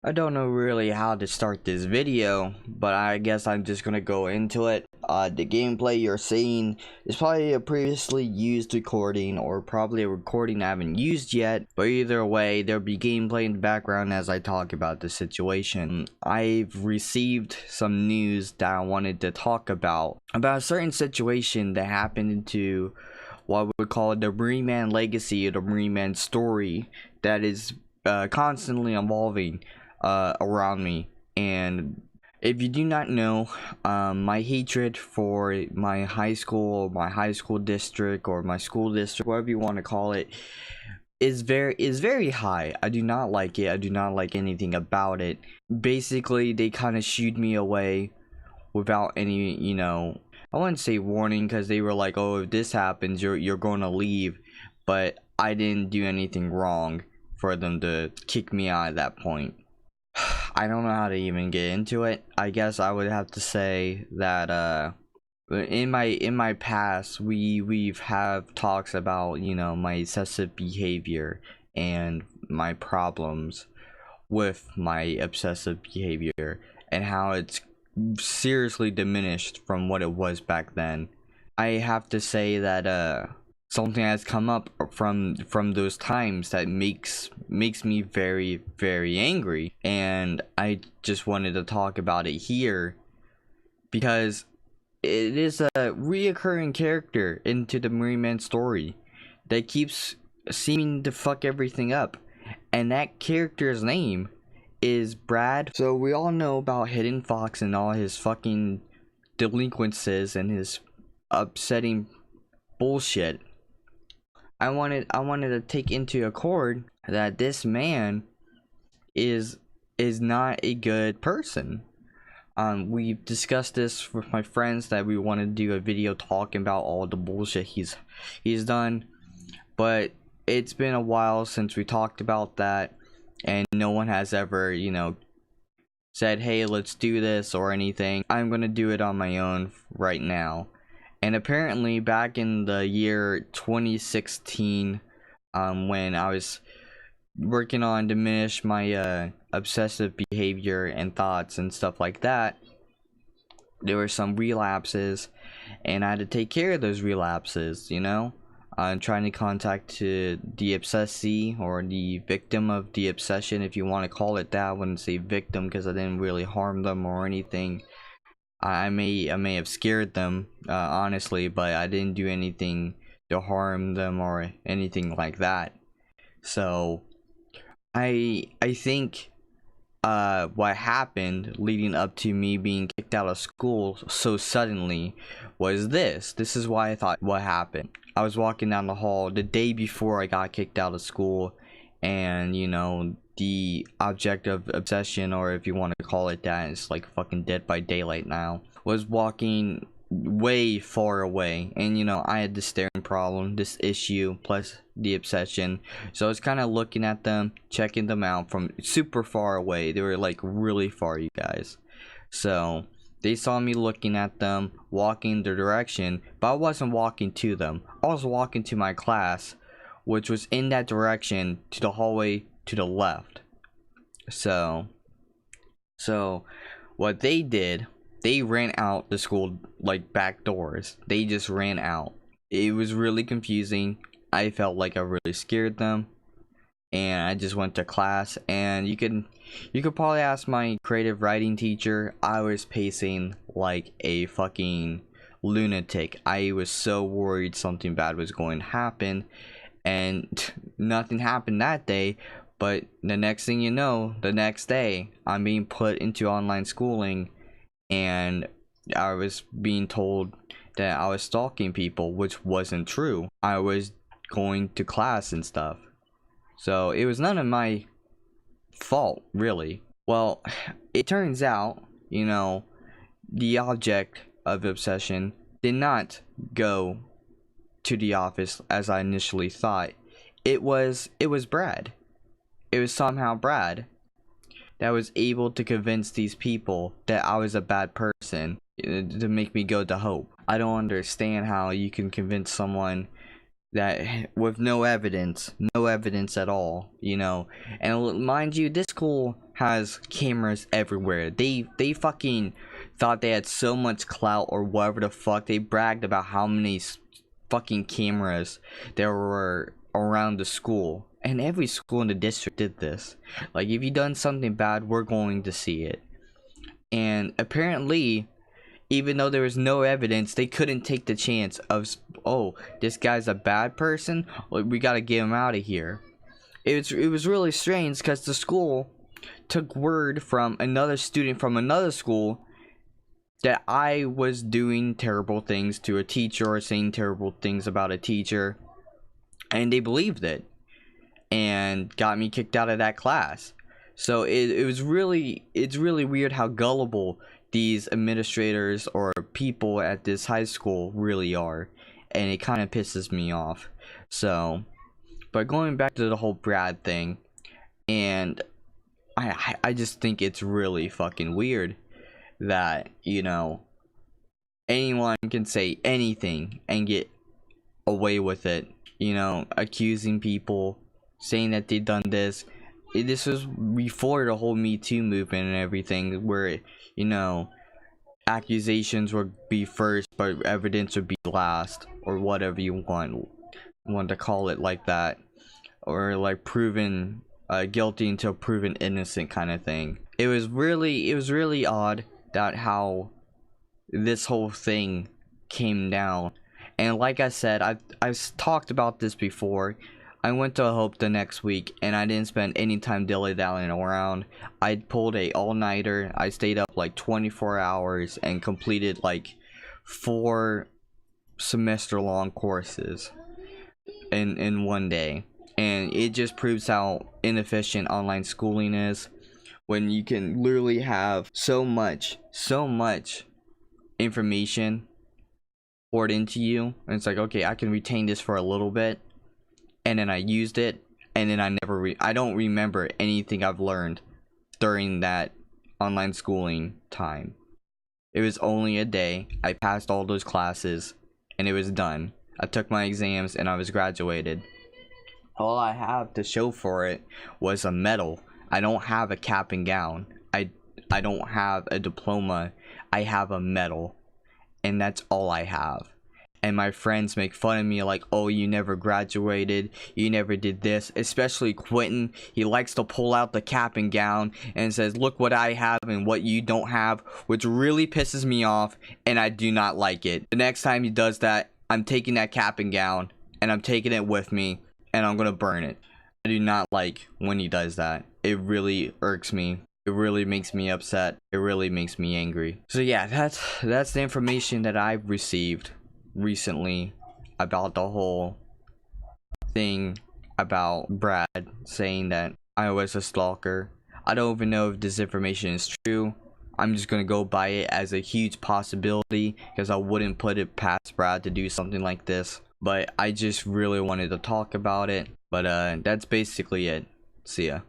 I don't know really how to start this video, but I guess I'm just gonna go into it. The gameplay you're seeing is probably a previously used recording, or probably a recording I haven't used yet, but either way, there'll be gameplay in the background as I talk about the situation. I've received some news that I wanted to talk about a certain situation that happened to what we would call the Marineman legacy, or the Marineman story that is constantly evolving around me. And if you do not know, my hatred for my high school, district, or my school district, whatever you want to call it, is very high. I do not like it. I do not like anything about it. Basically, they kind of shooed me away without any, I wouldn't say warning, because they were like, oh, if this happens, you're going to leave. But I didn't do anything wrong for them to kick me out at that point. I don't know how to even get into it. I guess I would have to say that in my past, we've have talks about, my excessive behavior and my problems with my obsessive behavior, and how it's seriously diminished from what it was back then. I have to say that something has come up from those times that makes me very, very angry, and I just wanted to talk about it here because it is a reoccurring character into the Marineman story that keeps seeming to fuck everything up, and that character's name is Brad. So we all know about Hidden Fox and all his fucking delinquencies and his upsetting bullshit. I wanted to take into accord that this man is not a good person. We've discussed this with my friends that we want to do a video talking about all the bullshit he's done, but it's been a while since we talked about that, and no one has ever, said, hey, let's do this or anything. I'm gonna do it on my own right now. And apparently back in the year 2016, when I was working on diminish my obsessive behavior and thoughts and stuff like that, there were some relapses, and I had to take care of those relapses. I'm trying to contact the obsessee, or the victim of the obsession, if you want to call it that. I wouldn't say victim because I didn't really harm them or anything. I may have scared them, honestly, but I didn't do anything to harm them or anything like that. So I think what happened leading up to me being kicked out of school so suddenly was this. This is why I thought what happened. I was walking down the hall the day before I got kicked out of school, and the object of obsession, or if you want to call it that, it's like fucking Dead by Daylight now, was walking way far away, and I had this staring problem, this issue, plus the obsession. So I was kind of looking at them, checking them out from super far away. They were like really far, you guys. So they saw me looking at them, walking their direction, but I wasn't walking to them. I was walking to my class, which was in that direction, to the hallway to the left. So what they did, they ran out the school, like, back doors. They just ran out. It was really confusing. I felt like I really scared them, and I just went to class. And you could probably ask my creative writing teacher. I was pacing like a fucking lunatic. I was so worried something bad was going to happen, and nothing happened that day. But the next thing you know, the next day, I'm being put into online schooling, and I was being told that I was stalking people, which wasn't true. I was going to class and stuff. So it was none of my fault, really. Well, it turns out, the object of obsession did not go to the office as I initially thought. It was Brad. It was somehow Brad that was able to convince these people that I was a bad person, to make me go to Hope. I don't understand how you can convince someone that with no evidence at all, And mind you, this school has cameras everywhere. They fucking thought they had so much clout or whatever the fuck. They bragged about how many fucking cameras there were around the school. And every school in the district did this. Like, if you done something bad, we're going to see it. And apparently, even though there was no evidence, they couldn't take the chance of, oh, this guy's a bad person, we gotta get him out of here. It was really strange because the school took word from another student from another school that I was doing terrible things to a teacher or saying terrible things about a teacher, and they believed it and got me kicked out of that class. So it's really weird how gullible these administrators or people at this high school really are, and it kind of pisses me off. So, but going back to the whole Brad thing, and I just think it's really fucking weird that, you know, anyone can say anything and get away with it, you know, accusing people, saying that they done this. This was before the whole Me Too movement and everything, where, you know, accusations would be first but evidence would be last, or whatever you want to call it, like that, or like proven guilty until proven innocent kind of thing. It was really odd that how this whole thing came down. And like I said, I've talked about this before. I went to Hope the next week and I didn't spend any time dilly-dallying around. I pulled a all-nighter. I stayed up like 24 hours and completed like 4 semester-long courses in one day. And it just proves how inefficient online schooling is, when you can literally have so much information poured into you, and it's like, okay, I can retain this for a little bit, and then I used it, and then I don't remember anything I've learned during that online schooling time. It was only a day. I passed all those classes and it was done. I took my exams and I was graduated. All I have to show for it was a medal. I don't have a cap and gown. I don't have a diploma. I have a medal, and that's all I have. And my friends make fun of me like, oh, you never graduated, you never did this. Especially Quentin. He likes to pull out the cap and gown and says, look what I have and what you don't have, which really pisses me off, and I do not like it. The next time he does that, I'm taking that cap and gown and I'm taking it with me and I'm gonna burn it. I do not like when he does that. It really irks me. It really makes me upset. It really makes me angry. So yeah, that's the information that I've received recently about the whole thing about Brad saying that I was a stalker. I don't even know if this information is true. I'm just gonna go by it as a huge possibility because I wouldn't put it past Brad to do something like this. But I just really wanted to talk about it. But that's basically it. See ya.